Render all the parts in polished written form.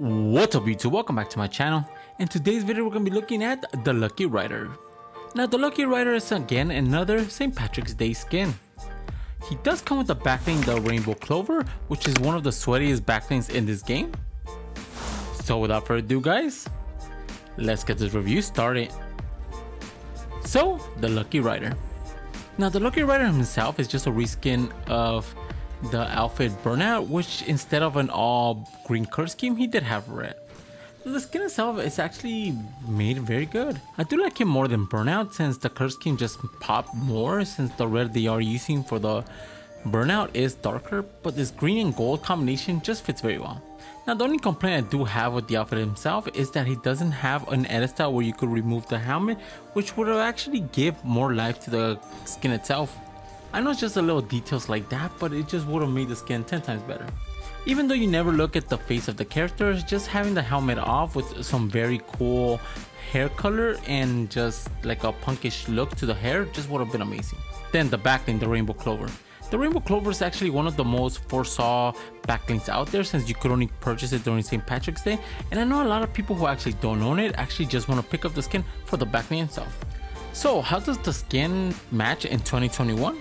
What's up YouTube, welcome back to my channel. In today's video we're going to be looking at the Lucky Rider. Now the Lucky Rider is again another St. Patrick's Day skin. He does come with the backbling, the Rainbow Clover, which is one of the sweatiest backblings in this game. So without further ado guys, let's get this review started. So the Lucky Rider. Now the Lucky Rider himself is just a reskin of the outfit Burnout, which instead of an all green color scheme, he did have red. The skin itself is actually made very good. I do like him more than Burnout since the color scheme just popped more, since the red they are using for the Burnout is darker, but this green and gold combination just fits very well. Now the only complaint I do have with the outfit himself is that he doesn't have an edit style where you could remove the helmet, which would actually give more life to the skin itself. I know it's just a little details like that, but it just would have made the skin 10 times better. Even though you never look at the face of the characters, just having the helmet off with some very cool hair color and just like a punkish look to the hair just would have been amazing. Then the backbling, the Rainbow Clover. The Rainbow Clover is actually one of the most foresaw backblings out there, since you could only purchase it during St. Patrick's Day, and I know a lot of people who actually don't own it actually just want to pick up the skin for the backbling itself. So how does the skin match in 2021?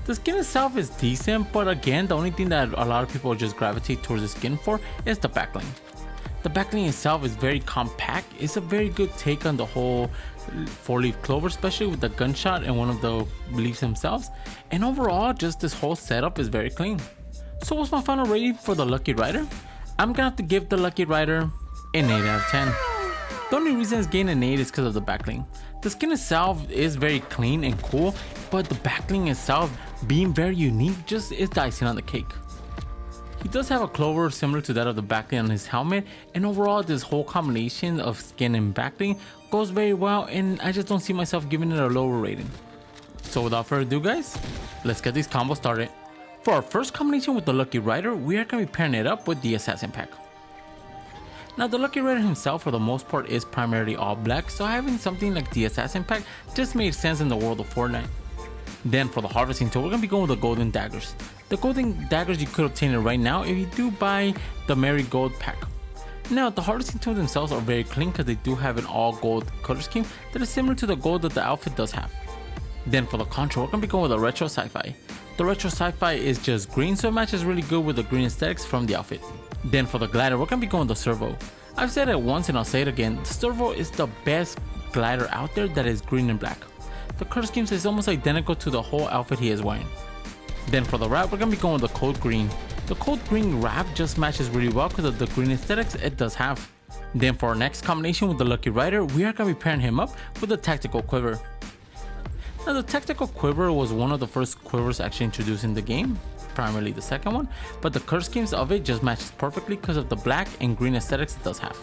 The skin itself is decent, but again, the only thing that a lot of people just gravitate towards the skin for is the backbling. The backbling itself is very compact. It's a very good take on the whole 4-leaf clover, especially with the gunshot and one of the leaves themselves. And overall, just this whole setup is very clean. So what's my final rating for the Lucky Rider? I'm gonna have to give the Lucky Rider an 8 out of 10. The only reason it's getting an 8 is because of the backbling. The skin itself is very clean and cool, but the backbling itself being very unique just is the icing on the cake. He does have a clover similar to that of the backbling on his helmet, and overall this whole combination of skin and backbling goes very well, and I just don't see myself giving it a lower rating. So without further ado guys, let's get these combos started. For our first combination with the Lucky Rider, we are going to be pairing it up with the Assassin Pack. Now the Lucky Rider himself for the most part is primarily all black, so having something like the Assassin Pack just made sense in the world of Fortnite. Then for the harvesting tool, we're going to be going with the golden daggers. The golden daggers you could obtain it right now if you do buy the Marigold pack. Now the harvesting tools themselves are very clean because they do have an all gold color scheme that is similar to the gold that the outfit does have. Then for the control, we're going to be going with a retro sci-fi. The retro sci-fi is just green, so it matches really good with the green aesthetics from the outfit. Then for the glider, we're going to be going with the servo. I've said it once and I'll say it again, the servo is the best glider out there that is green and black. The color scheme is almost identical to the whole outfit he is wearing. Then for the wrap, we're going to be going with the cold green. The cold green wrap just matches really well because of the green aesthetics it does have. Then for our next combination with the Lucky Rider, we are going to be pairing him up with the Tactical Quiver. Now the Tactical Quiver was one of the first quivers actually introduced in the game, primarily the second one, but the color schemes of it just matches perfectly because of the black and green aesthetics it does have.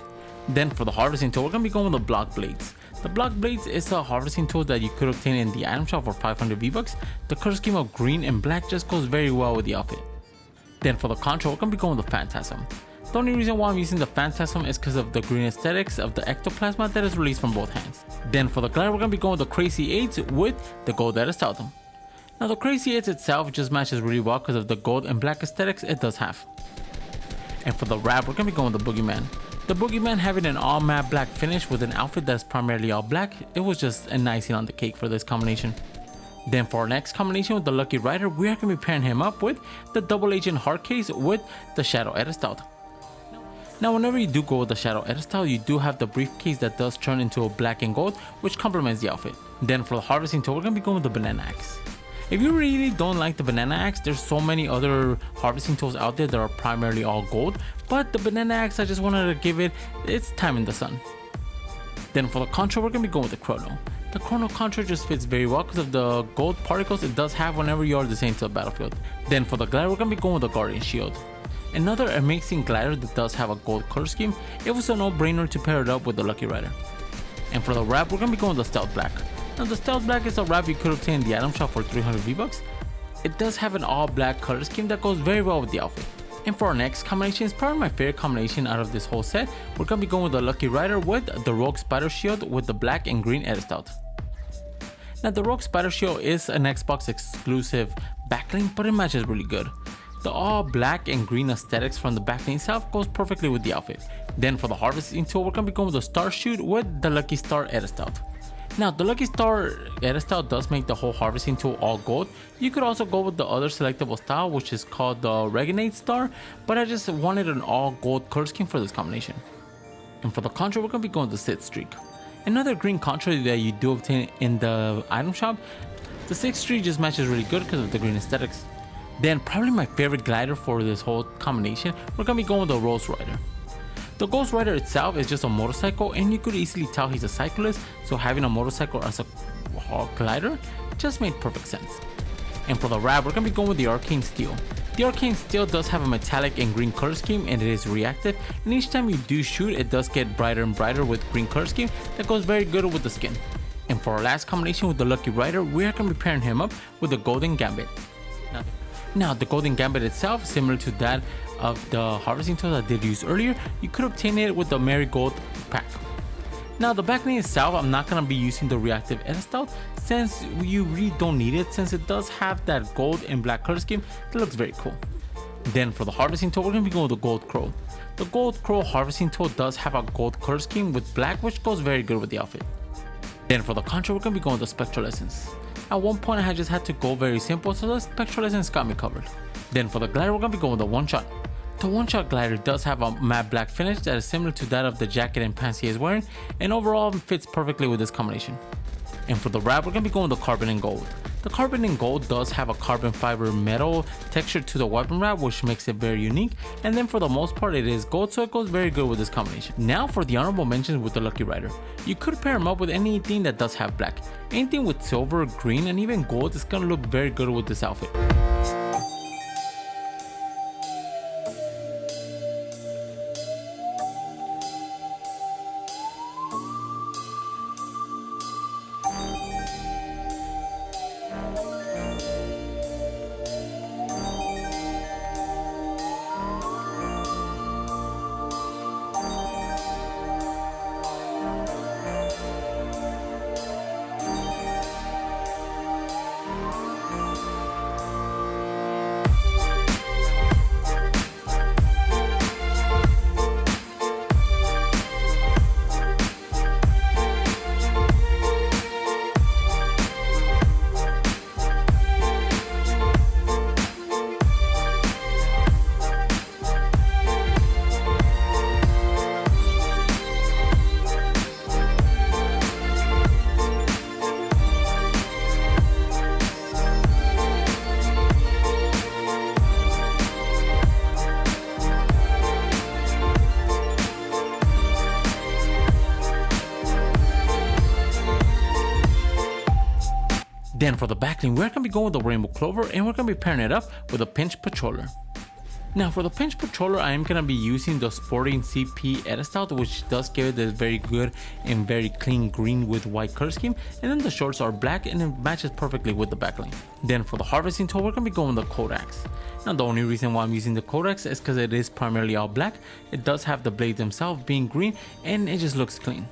Then for the harvesting tool, we're going to be going with the block blades. The block blades is a harvesting tool that you could obtain in the item shop for 500 V-Bucks. The color scheme of green and black just goes very well with the outfit. Then for the control, we're going to be going with the Phantasm. The only reason why I'm using the Phantasm is because of the green aesthetics of the ectoplasma that is released from both hands. Then for the glider, we're going to be going with the Crazy 8s with the gold edit style. Now the Crazy 8s itself just matches really well because of the gold and black aesthetics it does have. And for the wrap, we're going to be going with the Boogeyman. The Boogeyman having an all matte black finish with an outfit that is primarily all black, it was just an icing on the cake for this combination. Then for our next combination with the Lucky Rider, we are going to be pairing him up with the Double Agent Hard Case with the Shadow Edit Style. Now whenever you do go with the Shadow Edit Style, you do have the briefcase that does turn into a black and gold, which complements the outfit. Then for the harvesting tool, we're going to be going with the Banana Axe. If you really don't like the Banana Axe, there's so many other harvesting tools out there that are primarily all gold, but the Banana Axe, I just wanted to give it its time in the sun. Then for the control, we're going to be going with the Chrono. The Chrono control just fits very well because of the gold particles it does have whenever you are descending to the battlefield. Then for the glider, we're going to be going with the Guardian Shield. Another amazing glider that does have a gold color scheme, it was a no-brainer to pair it up with the Lucky Rider. And for the wrap, we're going to be going with the Stealth Black. Now the Stealth Black is a wrap you could obtain in the item shop for 300 V-Bucks. It does have an all black color scheme that goes very well with the outfit. And for our next combination, is probably my favorite combination out of this whole set. We're going to be going with the Lucky Rider with the Rogue Spider Shield with the black and green edit style. Now the Rogue Spider Shield is an Xbox exclusive backbling, but it matches really good. The all black and green aesthetics from the backbling itself goes perfectly with the outfit. Then for the harvesting tool, we're going to be going with the star shoot with the Lucky Star edit style. Now the Lucky Star edit style does make the whole harvesting tool all gold. You could also go with the other selectable style, which is called the Regenate Star, but I just wanted an all gold color scheme for this combination. And for the contra, we're going to be going with the Sit Streak. Another green contra that you do obtain in the item shop. The 6th Streak just matches really good because of the green aesthetics. Then probably my favorite glider for this whole combination, we're going to be going with the Ghost Rider. The Ghost Rider itself is just a motorcycle, and you could easily tell he's a cyclist, so having a motorcycle as a glider just made perfect sense. And for the wrap, we're going to be going with the Arcane Steel. The Arcane Steel does have a metallic and green color scheme, and it is reactive, and each time you do shoot, it does get brighter and brighter with green color scheme that goes very good with the skin. And for our last combination with the Lucky Rider, we are going to be pairing him up with the Golden Gambit. Now the Golden Gambit itself, similar to that of the harvesting tool I did use earlier, you could obtain it with the Marigold pack. Now the backbling itself, I'm not going to be using the reactive edit style since you really don't need it, since it does have that gold and black color scheme that looks very cool. Then for the harvesting tool, we're going to be going with the Gold Crow. The Gold Crow harvesting tool does have a gold color scheme with black, which goes very good with the outfit. Then for the contra, we're going to be going with the Spectral Essence. At one point I just had to go very simple, so the Spectral Essence got me covered. Then for the glider, we're going to be going with the One Shot. The One Shot glider does have a matte black finish that is similar to that of the jacket and pants he is wearing, and overall fits perfectly with this combination. And for the wrap, we're going to be going with the Carbon and Gold. The Carbon and Gold does have a carbon fiber metal texture to the weapon wrap, which makes it very unique, and then for the most part it is gold, so it goes very good with this combination. Now for the honorable mentions with the Lucky Rider. You could pair him up with anything that does have black. Anything with silver, green, and even gold is going to look very good with this outfit. Then for the backbling, we're going to be going with the Rainbow Clover, and we're going to be pairing it up with a Pinch Patroller. Now for the Pinch Patroller, I am going to be using the Sporting CP edit style, which does give it this very good and very clean green with white color scheme, and then the shorts are black and it matches perfectly with the backbling. Then for the harvesting tool, we're going to be going with the Codex. Now the only reason why I'm using the Codex is because it is primarily all black. It does have the blades themselves being green, and it just looks clean.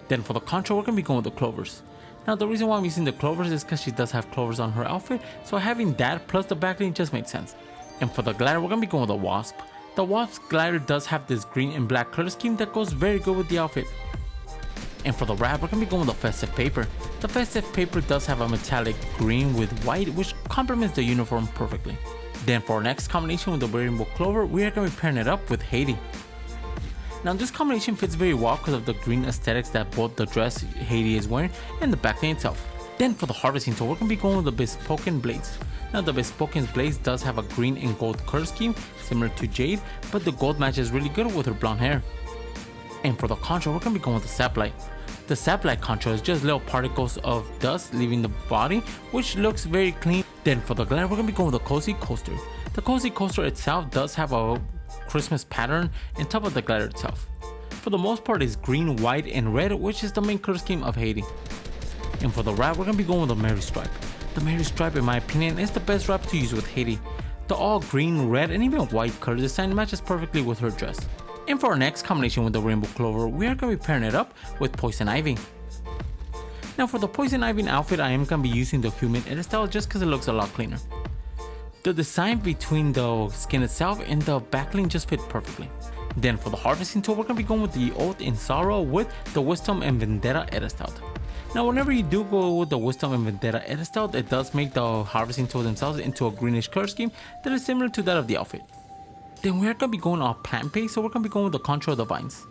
Then for the contra, we're going to be going with the Clovers. Now the reason why I'm using the Clovers is because she does have clovers on her outfit, so having that plus the backbling just made sense. And for the glider, we're going to be going with the Wasp. The Wasp glider does have this green and black color scheme that goes very good with the outfit. And for the wrap, we're going to be going with the Festive Paper. The Festive Paper does have a metallic green with white, which complements the uniform perfectly. Then for our next combination with the Rainbow Clover, we are going to be pairing it up with Haiti. Now this combination fits very well because of the green aesthetics that both the dress Haiti is wearing and the backbling itself. Then for the harvesting tool, we're going to be going with the Bespoken Blades. Now the Bespoken Blades does have a green and gold color scheme similar to Jade, but the gold matches really good with her blonde hair. And for the contra, we're going to be going with the Saplight. The Saplight contra is just little particles of dust leaving the body, which looks very clean. Then for the glider, we're going to be going with the Cozy Coaster. The Cozy Coaster itself does have a Christmas pattern on top of the glider itself. For the most part, it's green, white, and red, which is the main color scheme of Haiti. And for the wrap, we're going to be going with the Mary Stripe. The Mary Stripe, in my opinion, is the best wrap to use with Haiti. The all green, red, and even white color design matches perfectly with her dress. And for our next combination with the Rainbow Clover, we are going to be pairing it up with Poison Ivy. Now for the Poison Ivy outfit, I am going to be using the Human edit style just because it looks a lot cleaner. The design between the skin itself and the backbling just fit perfectly. Then for the harvesting tool, we're going to be going with the Oath in Sorrow with the Wisdom and Vendetta edit style. Now whenever you do go with the Wisdom and Vendetta edit style, it does make the harvesting tools themselves into a greenish color scheme that is similar to that of the outfit. Then we're going to be going off plant based, so we're going to be going with the control of the vines.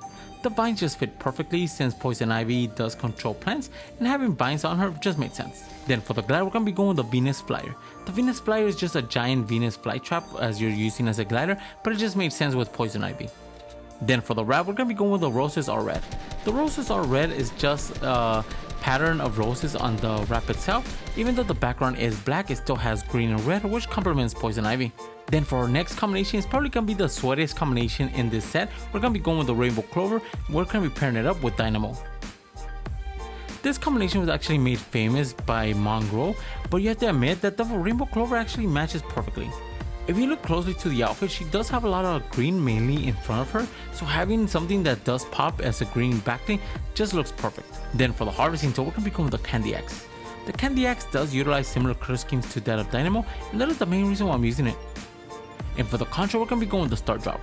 The vines just fit perfectly since Poison Ivy does control plants, and having vines on her just made sense. Then for the glider, we're going to be going with the Venus Flyer. The Venus Flyer is just a giant Venus flytrap as you're using as a glider, but it just made sense with Poison Ivy. Then for the wrap, we're going to be going with the Roses Are Red. The Roses Are Red is just a pattern of roses on the wrap itself. Even though the background is black, it still has green and red, which complements Poison Ivy. Then for our next combination, it's probably going to be the sweatiest combination in this set. We're going to be going with the Rainbow Clover. We're going to be pairing it up with Dynamo. This combination was actually made famous by Mongrel, but you have to admit that the Rainbow Clover actually matches perfectly. If you look closely to the outfit, she does have a lot of green mainly in front of her, so having something that does pop as a green backbling just looks perfect. Then for the harvesting tool, we're going to be going with the Candy Axe. The Candy Axe does utilize similar color schemes to that of Dynamo, and that is the main reason why I'm using it. And for the control, we're going to be going with the Star Drop.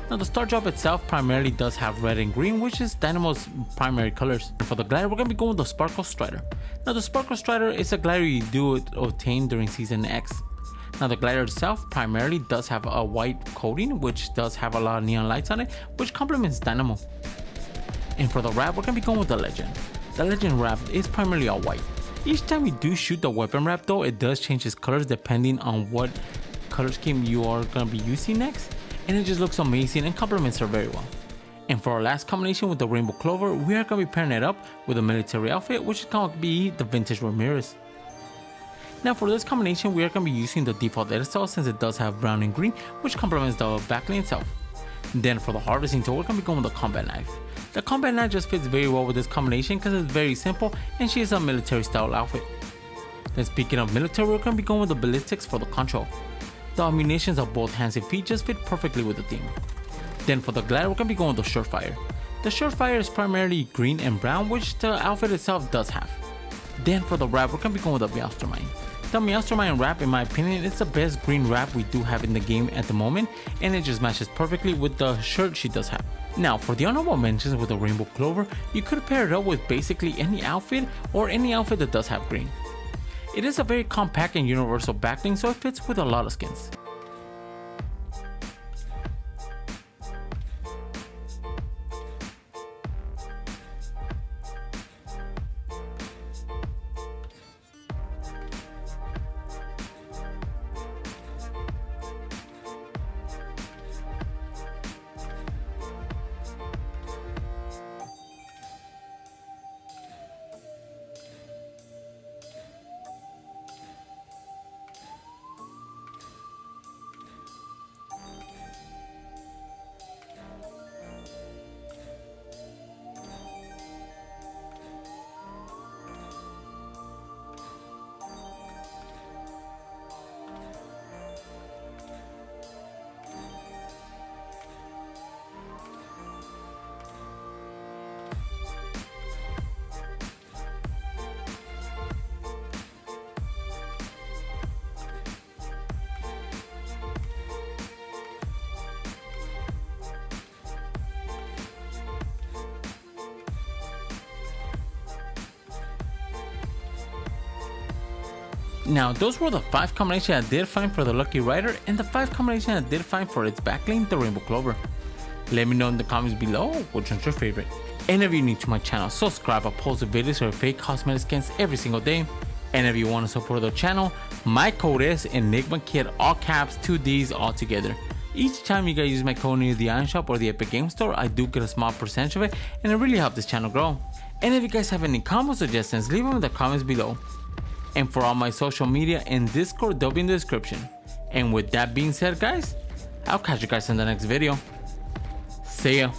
Now the Star Drop itself primarily does have red and green, which is Dynamo's primary colors. And for the glider, we're going to be going with the Sparkle Strider. Now the Sparkle Strider is a glider you do obtain during Season X. Now the glider itself primarily does have a white coating, which does have a lot of neon lights on it, which complements Dynamo. And for the wrap, we're going to be going with the Legend. The Legend wrap is primarily all white. Each time you do shoot the weapon wrap though, it does change its colors depending on what color scheme you are going to be using next, and it just looks amazing and complements her very well. And for our last combination with the Rainbow Clover, we are going to be pairing it up with a military outfit, which is going to be the Vintage Ramirez. Now for this combination, we are going to be using the default edit style since it does have brown and green, which complements the backbling itself. Then for the harvesting tool, we're going to be going with the Combat Knife. The Combat Knife just fits very well with this combination because it's very simple and she is a military style outfit. Then speaking of military, we're going to be going with the Ballistics for the control. The ammunitions of both hands and feet just fit perfectly with the theme. Then for the glider, we're going to be going with the Surefire. The Surefire is primarily green and brown, which the outfit itself does have. Then for the wrap, we're going to be going with the Meowstermine. The Meowstermine wrap, in my opinion, is the best green wrap we do have in the game at the moment, and it just matches perfectly with the shirt she does have. Now for the honorable mentions with the Rainbow Clover, you could pair it up with basically any outfit or any outfit that does have green. It is a very compact and universal backbling, so it fits with a lot of skins. Now those were the 5 combinations I did find for the Lucky Rider and the 5 combinations I did find for its backbling, the Rainbow Clover. Let me know in the comments below which one's your favorite. And if you're new to my channel, subscribe. I post videos for fake cosmetic skins every single day. And if you want to support the channel, my code is ENIGMAKIDD, all caps, 2 Ds all together. Each time you guys use my code near the Iron Shop or the Epic Game Store, I do get a small percentage of it, and it really helps this channel grow. And if you guys have any combo suggestions, leave them in the comments below. And for all my social media and Discord, they'll be in the description. And with that being said, guys, I'll catch you guys in the next video. See ya.